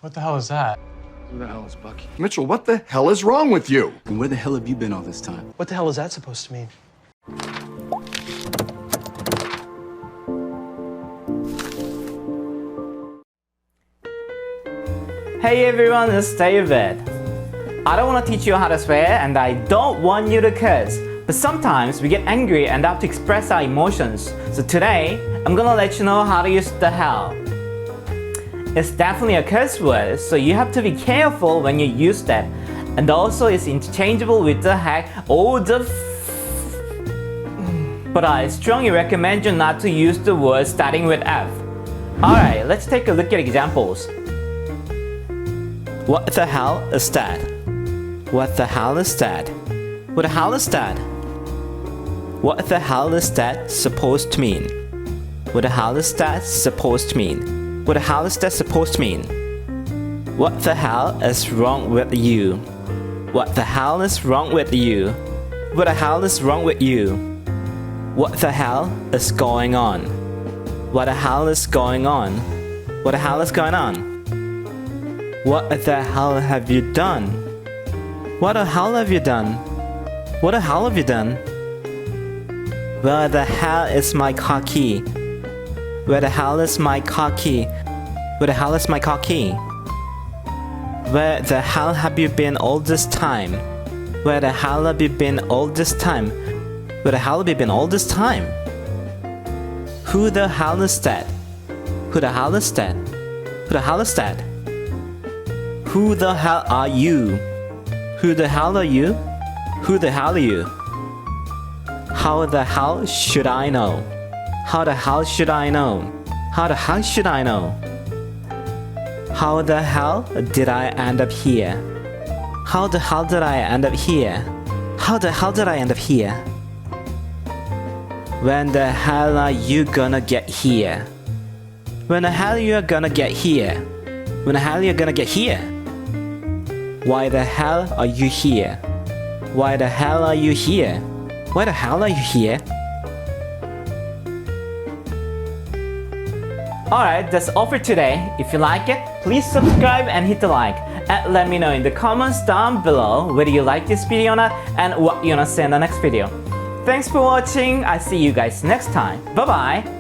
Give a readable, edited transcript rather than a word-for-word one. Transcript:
What the hell is that? Who the hell is Bucky? Mitchell, what the hell is wrong with you? And where the hell have you been all this time? What the hell is that supposed to mean? Hey everyone, it's David. I don't want to teach you how to swear and I don't want you to curse. But sometimes we get angry and have to express our emotions. So today, I'm gonna let you know how to use the hell. It's definitely a curse word, so you have to be careful when you use that. And also it's interchangeable with the heck or the But I strongly recommend you not to use the word starting with F. Alright, let's take a look at examples. What the hell is that? What the hell is that? What the hell is that? What the hell is that supposed to mean? What the hell is that supposed to mean? What the hell is that supposed to mean? What the hell is wrong with you? What the hell is wrong with you? What the hell is wrong with you? What the hell is going on? What the hell is going on? What the hell is going on? What the hell have you done? What the hell have you done? What the hell have you done? Where the hell is my car key? Where the hell is my car key? Where the hell is my car key? Where the hell have you been all this time? Where the hell have you been all this time? Where the hell have you been all this time? Who the hell is that? Who the hell is that? Who the hell is that? Who the hell are you? Who the hell are you? Who the hell are you? How the hell should I know? How the hell should I know? How the hell should I know? How the hell did I end up here? How the hell did I end up here? How the hell did I end up here? When the hell are you gonna get here? When the hell you gonna get here? When the hell you gonna get here? Why the hell are you here? Why the hell are you here? Why the hell are you here? Alright, that's all for today. If you like it, please subscribe and hit the like. And let me know in the comments down below whether you like this video or not and what you wanna see in the next video. Thanks for watching. I'll see you guys next time. Bye bye.